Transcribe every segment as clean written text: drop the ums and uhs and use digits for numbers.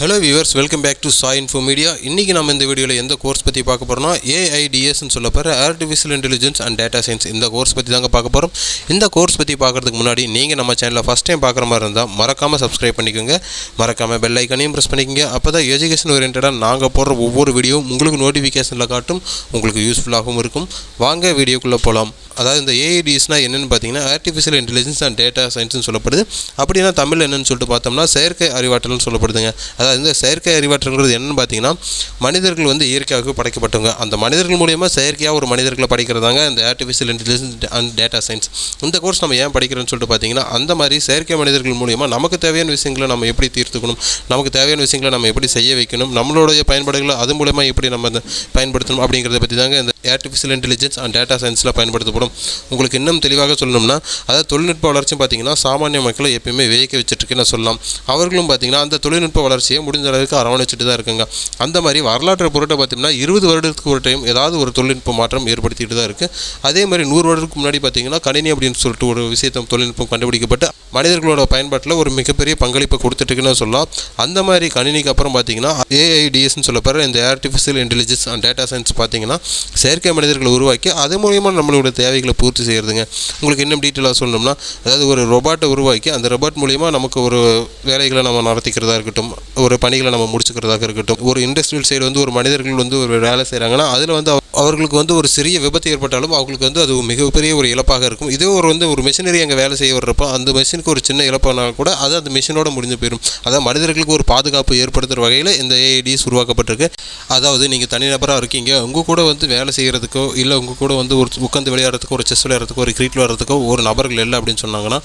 Hello viewers, welcome back to Sai info media. இன்றைக்கி நம்ம இந்த வீடியோவில் எந்த கோர்ஸ் பற்றி பார்க்க போகிறோம்னா ஏஐடிஎஸ்ன்னு சொல்ல போகிற artificial intelligence and data science இந்த கோர்ஸ் பற்றி தாங்க பார்க்க போகிறோம். இந்த கோர்ஸ் பற்றி பார்க்குறதுக்கு முன்னாடி நீங்கள் நம்ம சேனலில் ஃபஸ்ட் டைம் பார்க்குற மாதிரி இருந்தால் மறக்காமல் சப்ஸ்கிரைப் பண்ணிக்கோங்க, மறக்காமல் பெல் ஐக்கனையும் ப்ரெஸ் பண்ணிக்கோங்க. அப்போ தான் எஜுகேஷன் ஓரியன்டாக நாங்கள் போடுற ஒவ்வொரு வீடியோவும் உங்களுக்கு நோட்டிஃபிகேஷனில் காட்டும், உங்களுக்கு யூஸ்ஃபுல்லாகவும் இருக்கும். வாங்க வீடியோக்குள்ளே போகலாம். அதாவது இந்த ஏஐடிஎஸ்னால் என்னென்னு பார்த்தீங்கன்னா ஆர்டிஃபிஷியல் இன்டெலிஜென்ஸ் அண்ட் டேட்டா சயின்ஸ்னு சொல்லப்படுது. அப்படின்னா தமிழ் என்னென்னு சொல்லிட்டு பார்த்தோம்னா செயற்கை அறிவாற்றல்னு சொல்லப்படுதுங்க. அதாவது இந்த செயற்கை அறிவாற்றல்ங்கிறது என்னென்னு பார்த்தீங்கன்னா மனிதர்கள் வந்து இயற்கையாக படைக்கப்பட்டவங்க. அந்த மனிதர்கள் மூலியமாக செயற்கையாக ஒரு மனிதர்களை படிக்கிறதாங்க இந்த artificial intelligence and data science. இந்த கோர்ஸ் நம்ம ஏன் படிக்கிறோன்னு சொல்லிட்டு பார்த்தீங்கன்னா அந்த மாதிரி செயற்கை மனிதர்கள் மூலியமாக நமக்கு தேவையான விஷயங்களை நம்ம எப்படி தீர்த்துக்கணும், நமக்கு தேவையான விஷயங்களை நம்ம எப்படி செய்ய வைக்கணும், நம்மளுடைய பயன்பாடுகளை அது மூலமா எப்படி நம்ம பயன்படுத்தணும் அப்படிங்கிறத பற்றி தாங்க இந்த ஆர்டிஃபிஷியல் இன்டெலிஜென்ஸ் அண்ட் டேட்டா சயின்ஸில் பயன்படுத்தப்படும். உங்களுக்கு இன்னும் தெளிவாக சொல்லணும்னா அதாவது தொழில்நுட்ப வளர்ச்சி பார்த்தீங்கன்னா சாமானிய மக்களை எப்பயுமே வியக்க வச்சுட்டுருக்குன்னு சொல்லலாம். அவர்களும் பார்த்தீங்கன்னா அந்த தொழில்நுட்ப வளர்ச்சியை முடிஞ்ச அளவுக்கு அரவணைச்சிட்டு தான் இருக்குங்க. அந்த மாதிரி வரலாற்று பொருட்டை பார்த்தீங்கன்னா 20 வருடத்துக்கு ஒரு டைம் ஏதாவது ஒரு தொழில்நுட்ப மாற்றம் ஏற்படுத்திட்டு தான் இருக்குது. அதே மாதிரி 100 வருடத்துக்கு முன்னாடி பார்த்தீங்கன்னா கணினி அப்படின்னு சொல்லிட்டு ஒரு விஷயத்தை தொழில்நுட்பம் கண்டுபிடிக்கப்பட்டு மனிதர்களோட பயன்பாட்டில் ஒரு மிகப்பெரிய பங்களிப்பை கொடுத்துட்டுருக்குன்னு சொல்லலாம். அந்த மாதிரி கணினிக்கு அப்புறம் பார்த்தீங்கன்னா ஏஐடிஎஸ்ன்னு சொல்லப்படுற இந்த artificial intelligence and data science பார்த்தீங்கன்னா செயற்கை மனிதர்களை உருவாக்கி அது மூலியமாக நம்மளோட தேவைகளை பூர்த்தி செய்கிறதுங்க. உங்களுக்கு இன்னும் டீட்டெயிலாக சொல்லணும்னா அதாவது ஒரு ரொபாட்டை உருவாக்கி அந்த ரொபாட் மூலிமா நமக்கு ஒரு வேலைகளை நம்ம நடத்திக்கிறதா இருக்கட்டும், ஒரு பணிகளை நம்ம முடிச்சுக்கிறதாக இருக்கட்டும், ஒரு இண்டஸ்ட்ரியல் சைடு வந்து ஒரு மனிதர்கள் வந்து ஒரு வேலை செய்கிறாங்கன்னா அதில் வந்து அவர்களுக்கு வந்து ஒரு சிறிய விபத்து ஏற்பட்டாலும் அவங்களுக்கு வந்து அது மிகப்பெரிய ஒரு இழப்பாக இருக்கும். இதே ஒரு மிஷினரி அங்கே வேலை செய்ய வர்றப்போ அந்த மிஷினுக்கு ஒரு சின்ன இழப்பானா கூட அது அந்த மிஷினோட முடிஞ்சு போயிடும். அதாவது மனிதர்களுக்கு ஒரு பாதுகாப்பு ஏற்படுத்துகிற வகையில் இந்த ஏஐடிஎஸ் உருவாக்கப்பட்டிருக்கு. அதாவது நீங்கள் தனிநபராக இருக்கீங்க, உங்கள் கூட வந்து வேலை செய்கிறதுக்கோ இல்லை உங்கள் கூட வந்து ஒரு உட்காந்து விளையாடுறதுக்கோ ஒரு செஸ் விளையாடுறதுக்கோ ஒரு கிரிக்கெட் விளையாடுறதுக்கோ ஒரு நபர்கள் இல்லை அப்படின்னு சொன்னாங்கன்னா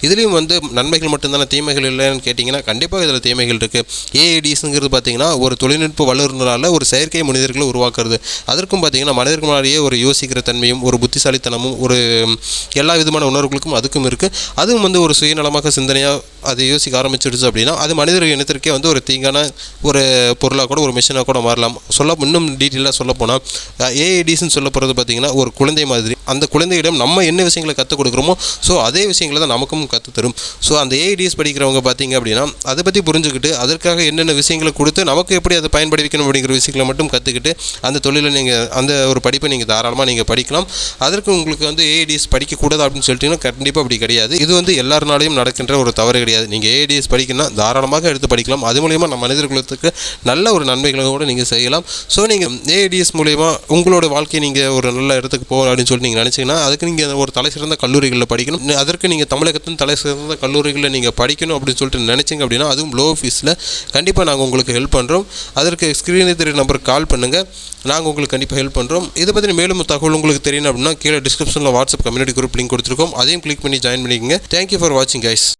இதுலேயும் வந்து நன்மைகள் மட்டும்தானே, தீமைகள் இல்லைன்னு கேட்டிங்கன்னா கண்டிப்பாக இதில் தீமைகள் இருக்குது. ஏஐடிஎஸ்ங்கிறது பார்த்தீங்கன்னா ஒரு தொழில்நுட்ப வல்லுநரால் ஒரு செயற்கை மனிதர்களை உருவாக்குறது. அதற்கும் பார்த்தீங்கன்னா மனிதர்கள் முன்னாடியே ஒரு யோசிக்கிற தன்மையும் ஒரு புத்திசாலித்தனமும் ஒரு எல்லா விதமான உணர்வுகளுக்கும் அதுக்கும் இருக்குது. அதுவும் வந்து ஒரு சுயநலமாக சிந்தனையாக அது யோசிக்க ஆரம்பிச்சிடுச்சு அப்படின்னா அது மனிதர்கள் இனத்திற்கே வந்து ஒரு தீங்கான ஒரு பொருளாக கூட ஒரு மிஷினாக கூட மாறலாம். இன்னும் டீட்டெயிலாக சொல்ல போனால் ஏஐடிஎஸ்ன்னு சொல்ல போகிறது பார்த்தீங்கன்னா ஒரு குழந்தை மாதிரி. அந்த குழந்தையிடம் நம்ம என்ன விஷயங்களை கற்றுக் கொடுக்குறோமோ அதே விஷயங்களை தான் நமக்கும் கற்றுத்தரும். அந்த ஏஐடிஎஸ் படிக்கிறவங்க பார்த்தீங்க அப்படின்னா அதை பற்றி புரிஞ்சுக்கிட்டு அதற்காக என்னென்ன விஷயங்களை கொடுத்து நமக்கு எப்படி அதை பயன்படுத்திக்கணும் அப்படிங்கிற விஷயங்களை மட்டும் கற்றுக்கிட்டு அந்த தொழிலை நீங்கள் அந்த ஒரு படிப்பை நீங்கள் தாராளமாக நீங்கள் படிக்கலாம். அதற்கு உங்களுக்கு வந்து ஏஐடிஎஸ் படிக்கக்கூடாது அப்படின்னு சொல்லிட்டீங்கன்னா கண்டிப்பாக அப்படி கிடையாது. இது வந்து எல்லாருனாலையும் நடக்கின்ற ஒரு தவறு கிடையாது. நீங்கள் ஏஐடிஎஸ் படிக்கணும்னா தாராளமாக எடுத்து படிக்கலாம். அது மூலிமா நம்ம மனிதர்களுக்கு நல்ல ஒரு நன்மைகளை கூட நீங்கள் செய்யலாம். நீங்கள் ஏஐடிஎஸ் மூலிமா உங்களோட வாழ்க்கையை நீங்கள் ஒரு நல்ல இடத்துக்கு போகணும் அப்படின்னு சொல்லி நீங்கள் நினச்சிங்கன்னா அதுக்கு நீங்கள் ஒரு தலை சிறந்த கல்லூரிகளில் படிக்கணும். அதற்கு நீங்கள் தமிழகத்தின் தலை சிறந்த கல்லூரிகளில் நீங்கள் படிக்கணும் அப்படின்னு சொல்லிட்டு நினச்சிங்க அப்படின்னா அதுவும் லோ ஃபீஸில் கண்டிப்பாக நாங்கள் உங்களுக்கு ஹெல்ப் பண்ணுறோம். அதற்கு ஸ்க்ரீனில் தெரிய நம்பருக்கு கால் பண்ணுங்கள், நாங்கள் உங்களுக்கு கண்டிப்பாக ஹெல்ப் பண்ணுறோம். இதை பற்றி மேலும் தகவல் உங்களுக்கு தெரியணும் அப்படின்னா கீழே டிஸ்கிரிப்ஷனில் வாட்ஸ்அப் கம்யூனிட்டி குரூப் லிங்க் கொடுத்துருக்கோம், அதையும் கிளிக் பண்ணி ஜாயின் பண்ணிக்கோங்க. தேங்க்யூ ஃபார் வாட்சிங் கைஸ்.